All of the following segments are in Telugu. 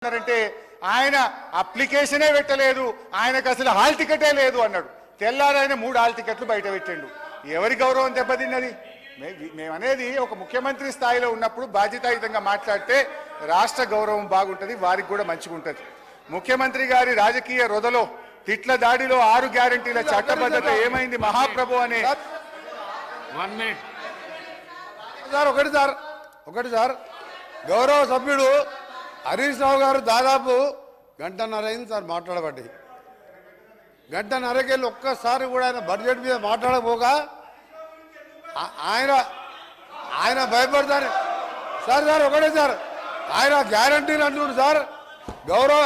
అంటే ఆయన అప్లికేషనే పెట్టలేదు, ఆయనకు అసలు హాల్ టికెటే లేదు అన్నాడు. తెల్లారైన 3 హాల్ టికెట్లు బయట పెట్టిండు. ఎవరి గౌరవం దెబ్బతిన్నది? మేమనేది ఒక ముఖ్యమంత్రి స్థాయిలో ఉన్నప్పుడు బాధ్యతాయుతంగా మాట్లాడితే రాష్ట్ర గౌరవం బాగుంటుంది, వారికి కూడా మంచిగా ఉంటుంది. ముఖ్యమంత్రి గారి రాజకీయ రొదలో తిట్ల దాడిలో 6 గ్యారెంటీల చట్టబద్ధత ఏమైంది మహాప్రభు అనే ఒకటి సార్ గౌరవ సభ్యుడు హరీష్ రావు గారు దాదాపు గంటన్నర అయింది సార్ మాట్లాడబట్టి. గంటన్నరకెళ్ళి ఒక్కసారి కూడా ఆయన బడ్జెట్ మీద మాట్లాడకపోగా ఆయన భయపడతారు సార్. ఒకటే సార్, ఆయన గ్యారంటీలు అంటున్నాడు సార్. గౌరవ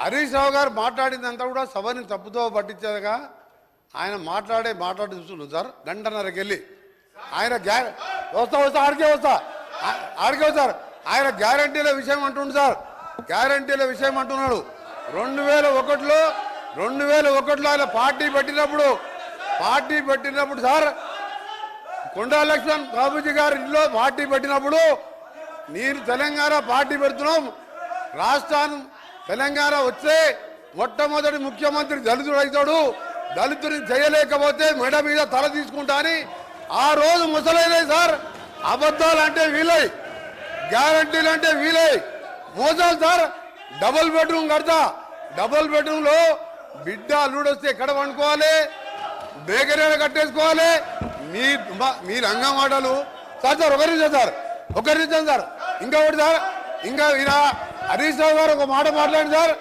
హరీష్ రావు గారు మాట్లాడిందంతా కూడా సభని తప్పుతో పట్టించేదిగా ఆయన మాట్లాడి చూస్తున్నాడు సార్. గంటన్నరకెళ్ళి ఆయన ఆడికే వస్తా ఆయన గ్యారంటీల విషయం అంటుండు సార్. గ్యారంటీల విషయం అంటున్నాడు. 2001లో ఆయన పార్టీ పెట్టినప్పుడు సార్, కొండా లక్ష్మణ్ బాబుజీ గారి ఇంట్లో పార్టీ పెట్టినప్పుడు నేను తెలంగాణ పార్టీ పెడుతున్నాం, రాష్ట్రాన్ని తెలంగాణ వచ్చే మొట్టమొదటి ముఖ్యమంత్రి దళితుడు అవుతాడు, దళితుని చేయలేకపోతే మెడ మీద తల తీసుకుంటా అని ఆ రోజు ముసలైన సార్. అబద్ధాలు అంటే వీలై, గ్యారంటీలు అంటే వీలై, మోసాలు సార్. డబుల్ బెడ్రూమ్ కడతా, డబుల్ బెడ్రూమ్లో బిడ్డ అల్లుడు వస్తే ఎక్కడ వండుకోవాలి, బేకరీలో కట్టేసుకోవాలి. మీ రంగ మాటలు సార్. ఒక నిమిషం సార్. ఇంకొకటి సార్, ఇంకా హరీష్ రావు గారు ఒక మాట మాట్లాడి సార్.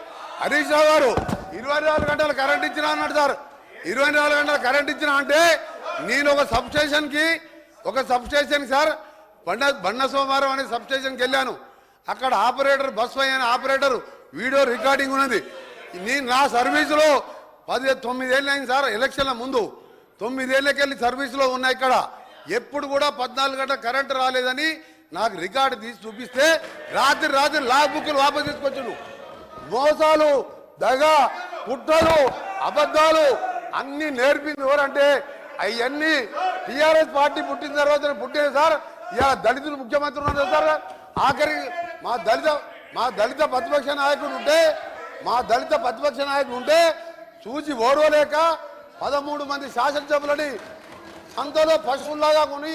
హరీష్ రావు గారు 24 గంటలు కరెంట్ ఇచ్చినా అన్నాడు సార్. 24 గంటలు కరెంట్ ఇచ్చినా అంటే నేను ఒక సబ్స్టేషన్ సార్ బండ సోమవారం అనే సబ్స్టేషన్కి వెళ్ళాను. అక్కడ ఆపరేటర్ బస్ అనే ఆపరేటర్ వీడియో రికార్డింగ్ ఉన్నది. నేను నా సర్వీసులో 9 ఏళ్ళు అయింది సార్. ఎలక్షన్ల ముందు 9 ఏళ్ళకెళ్ళి సర్వీసులో ఉన్నా. ఇక్కడ ఎప్పుడు కూడా 14 గంటల కరెంటు రాలేదని నాకు రికార్డు తీసి చూపిస్తే రాత్రి లాగ్ బుక్లు వాపసు తీసుకొచ్చాడు. మోసాలు, దగా, కుట్రలు, అబద్ధాలు అన్ని నేర్పింది ఎవరంటే అవన్నీ టీఆర్ఎస్ పార్టీ పుట్టిన తర్వాత పుట్టిన సార్. ఇలా దళితులు ముఖ్యమంత్రి ఉన్నారు సార్. ఆఖరి మా దళిత ప్రతిపక్ష నాయకుడు ఉంటే చూసి ఓడవలేక 13 మంది శాసనసభ్యులని సంతలో పశువుల్లాగా కొని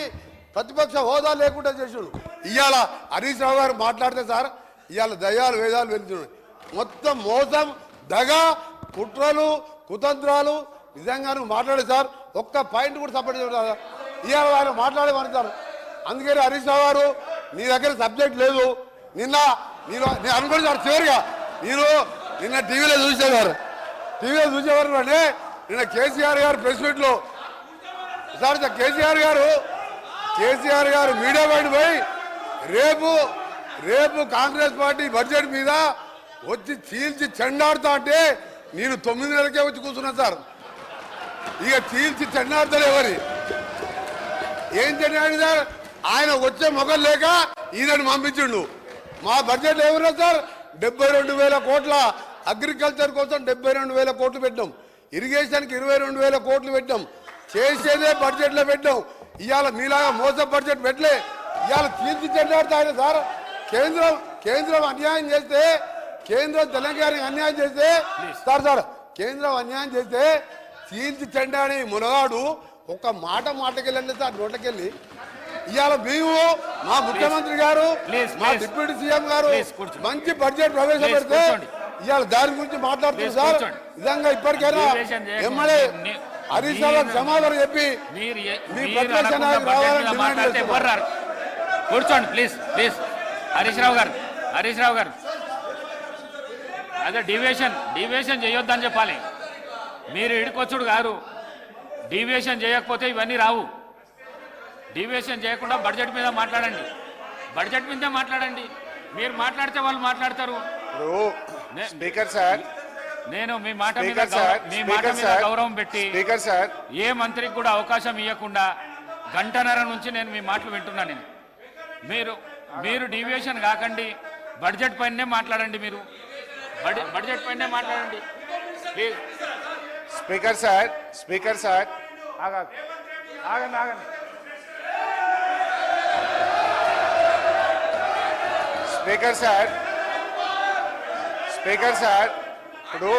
ప్రతిపక్ష హోదా లేకుండా చేసాడు. ఇవాళ హరీష్ రావు గారు మాట్లాడితే సార్, ఇవాళ దయ్యాలు వేదాలు వెళ్తున్నాయి. మొత్తం మోసం, దగ, కుట్రలు, కుతంత్రాలు. నిజంగా నువ్వు మాట్లాడే సార్, ఒక్క పాయింట్ కూడా సపోర్ట్ చేయాలి. ఇవాళ ఆయన మాట్లాడేవారు సార్. అందుకని హరీష్ రావు గారు, నీ దగ్గర సబ్జెక్ట్ లేదు. నేను అనుకోండి సార్, చివరిగా నిన్న టీవీలో చూసేవారు అంటే నిన్న కేసీఆర్ గారు ప్రెస్ మీట్లో సార్, కేసీఆర్ గారు మీడియా బయట పోయి రేపు కాంగ్రెస్ పార్టీ బడ్జెట్ మీద వచ్చి చీల్చి చెండాడుతా అంటే నేను 9 నెలలకే వచ్చి కూర్చున్నా సార్. ఇక చీల్చి చెండాడుతారు ఎవరి ఏం చెండాడు సార్. ఆయన వచ్చే మొగలు లేక ఈయనని పంపించిండు. మా బడ్జెట్ ఏమన్నా సార్, 72,000 కోట్ల అగ్రికల్చర్ కోసం 72,000 కోట్లు పెట్టాం, ఇరిగేషన్కి 22,000 కోట్లు పెట్టాం. చేసేదే బడ్జెట్లో పెట్టాం. ఇవాళ మీలాగా మోస బడ్జెట్ పెట్టలే. ఇవాళ చీల్చి చెండాడుతాయి సార్. కేంద్రం అన్యాయం చేస్తే, కేంద్రం తెలంగాణకి అన్యాయం చేస్తే సార్ కేంద్రం అన్యాయం చేస్తే చీల్చి చెండాడి మునగాడు ఒక మాటకెళ్ళండి సార్, నోటకెళ్ళి. ఇవాళ మేము మా ముఖ్యమంత్రి గారు, మా డిప్యూటీ సీఎం గారు మంచి బడ్జెట్ ప్రవేశపెడితే ఇవాళ దాని గురించి మాట్లాడుతుంది సార్. నిజంగా ఇప్పటికైనా ఎమ్మెల్యే హరీష్ రావు సమాధానం చెప్పి మీ ప్రతిపక్ష నాయకులు రావాలని డిమాండ్ చేస్తున్నారు. కూర్చోండి ప్లీజ్. హరీష్ రావు గారు అదే డీవియేషన్ చేయొద్దని చెప్పాలి. మీరు ఇడికొచ్చుడు గారు, డీవియేషన్ చేయకపోతే ఇవన్నీ రావు. డీవియేషన్ చేయకుండా బడ్జెట్ మీద మాట్లాడండి. మీరు మాట్లాడితే వాళ్ళు మాట్లాడతారు. స్పీకర్ సార్, నేను మీ మాట మీద గౌరవం పెట్టి ఏ మంత్రికి కూడా అవకాశం ఇవ్వకుండా గంటన్నర నుంచి నేను మీ మాటలు వింటున్నాను. మీరు డీవియేషన్ కాకండి, బడ్జెట్ పైనే మాట్లాడండి. మీరు బడ్జెట్ పైనే మాట్లాడండి ప్లీజ్. స్పీకర్ సార్ ఆగండి. స్పీకర్ సార్ స్పీకర్ సార్ ఇప్పుడు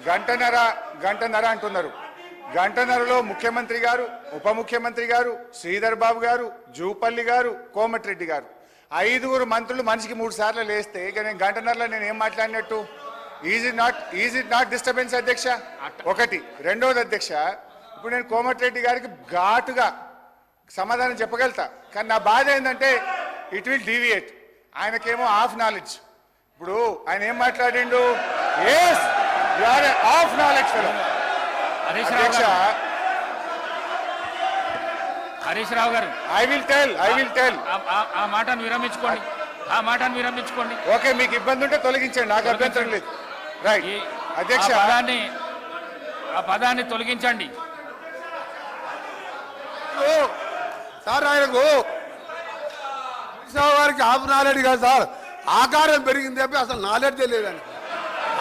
గంటన్నర అంటున్నారు. గంటన్నరలో ముఖ్యమంత్రి గారు, ఉప ముఖ్యమంత్రి గారు, శ్రీధర్ బాబు గారు, జూపల్లి గారు, కోమటిరెడ్డి గారు, 5 మంత్రులు మనిషికి 3 సార్లు లేస్తే ఇక నేను గంటన్నరలో నేను ఏం మాట్లాడినట్టు? ఈజ్ ఇట్ నాట్ డిస్టర్బెన్స్ అధ్యక్ష? ఒకటి. రెండోది అధ్యక్ష, ఇప్పుడు నేను కోమటిరెడ్డి గారికి ఘాటుగా సమాధానం చెప్పగలుగుతా, కానీ నా బాధ ఏంటంటే ఇట్ విల్ డీవియేట్. ఆయనకేమో హాఫ్ నాలెడ్జ్. ఇప్పుడు ఆయన ఏం మాట్లాడిండు? Yes you are half knowledge fellow. అధ్యక్ష, హరీష్ రావు గారు, ఐ విల్ టెల్ ఆ మాటను విరమించుకోండి, ఆ మాటను విరమించుకోండి. ఓకే, మీకు ఇబ్బంది ఉంటే తొలగించండి, నాకు అభ్యంతరం లేదు. రైట్ అధ్యక్ష, ఆ పదాన్ని తొలగించండి. సార్ ఆయనకు వారికి హాఫ్ నాలెడ్జ్ కాదు సార్, ఆకారం పెరిగింది తప్పి అసలు నాలెడ్జ్ లేదండి.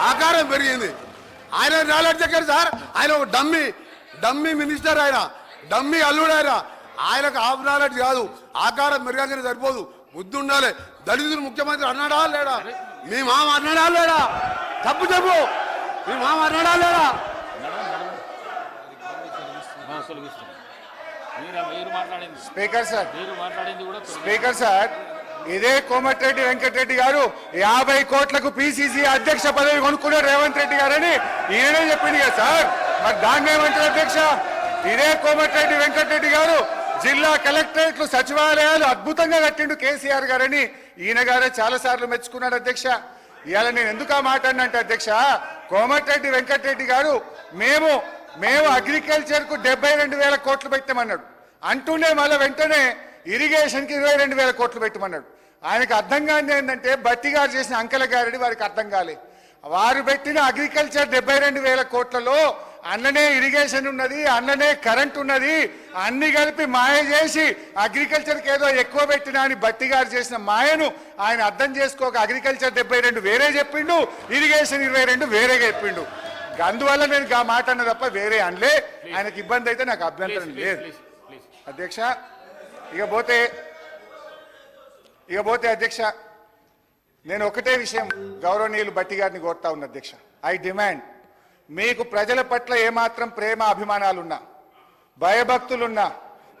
ఆకారం పెరిగింది, ఆయన నాలెడ్జ్ ఎక్కడ సార్? ఆయన ఒక డమ్మీ మినిస్టర్, ఆయన డమ్మీ అల్లుడు. ఆయనకు హాఫ్ నాలెడ్జ్ కాదు, ఆకారం పెరగానే సరిపోదు, బుద్ధి ఉండాలి. దళితులు ముఖ్యమంత్రి అన్నాడా లేడా? మీ మామ అన్నాడా లేడా? తప్పు చెప్పు, మీ మామ అన్నాడా లేడా? స్పీకర్ సార్, ఇదే కోమటిరెడ్డి వెంకటరెడ్డి గారు 50 కోట్లకు పిసిసి అధ్యక్ష పదవి కొనుక్కున్నారు రేవంత్ రెడ్డి గారని ఈయనే చెప్పింది కదా సార్. మరి దాన్ని ఏమంటారు అధ్యక్ష? ఇదే కోమటిరెడ్డి వెంకటరెడ్డి గారు జిల్లా కలెక్టరేట్లు, సచివాలయాలు అద్భుతంగా కట్టిండు కేసీఆర్ గారని ఈయన గారే చాలా సార్లు మెచ్చుకున్నాడు అధ్యక్ష. ఇవాళ నేను ఎందుకు ఆ మాట అన్నంటే అధ్యక్ష, కోమటిరెడ్డి వెంకటరెడ్డి గారు మేము అగ్రికల్చర్ కు 72,000 కోట్లు పెట్టామన్నాడు. అంటూనే మళ్ళీ వెంటనే ఇరిగేషన్ కి 22,000 కోట్లు పెట్టమన్నాడు. ఆయనకు అర్థం కాని ఏంటంటే బట్టి గారు చేసిన అంకెల గారిని వారికి అర్థం కాలే. వారు పెట్టిన అగ్రికల్చర్ 72,000 కోట్లలో అన్ననే ఇరిగేషన్ ఉన్నది, అన్ననే కరెంట్ ఉన్నది, అన్ని కలిపి మాయ చేసి అగ్రికల్చర్కి ఏదో ఎక్కువ పెట్టినా అని బట్టి గారు చేసిన మాయను ఆయన అర్థం చేసుకోక అగ్రికల్చర్ 72 వేరే చెప్పిండు, ఇరిగేషన్ 22 వేరేగా చెప్పిండు. అందువల్ల నేను ఆ మాట అన్న తప్ప వేరే అనలే. ఆయనకి ఇబ్బంది అయితే నాకు అభ్యంతరం లేదు అధ్యక్ష. ఇక పోతే అధ్యక్ష, నేను ఒకటే విషయం గౌరవనీయులు బట్టి గారిని కోరుతా ఉన్నా అధ్యక్ష. ఐ డిమాండ్, మీకు ప్రజల పట్ల ఏమాత్రం ప్రేమ అభిమానాలున్నా, భయభక్తులున్నా,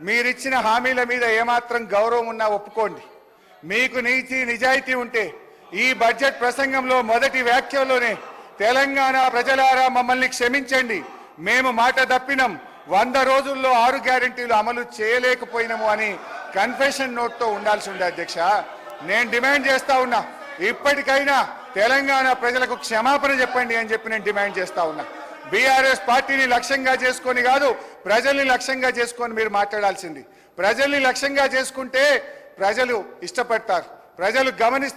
మీరిచ్చిన హామీల మీద ఏమాత్రం గౌరవం ఉన్నా ఒప్పుకోండి. మీకు నీతి నిజాయితీ ఉంటే ఈ బడ్జెట్ ప్రసంగంలో మొదటి వ్యాఖ్యలోనే తెలంగాణ ప్రజలారా మమ్మల్ని క్షమించండి, మేము మాట తప్పినాం, 100 రోజుల్లో 6 గ్యారెంటీలు అమలు చేయలేకపోయినాము అని కన్ఫెషన్ నోట్తో ఉండాల్సి ఉండే అధ్యక్ష. నేను డిమాండ్ చేస్తా ఉన్నా, ఇప్పటికైనా తెలంగాణ ప్రజలకు క్షమాపణ చెప్పండి అని చెప్పి నేను డిమాండ్ చేస్తా ఉన్నా. బీఆర్ఎస్ పార్టీని లక్ష్యంగా చేసుకొని కాదు, ప్రజల్ని లక్ష్యంగా చేసుకొని మీరు మాట్లాడాల్సింది. ప్రజల్ని లక్ష్యంగా చేసుకుంటే ప్రజలు ఇష్టపడతారు, ప్రజలు గమనిస్తారు.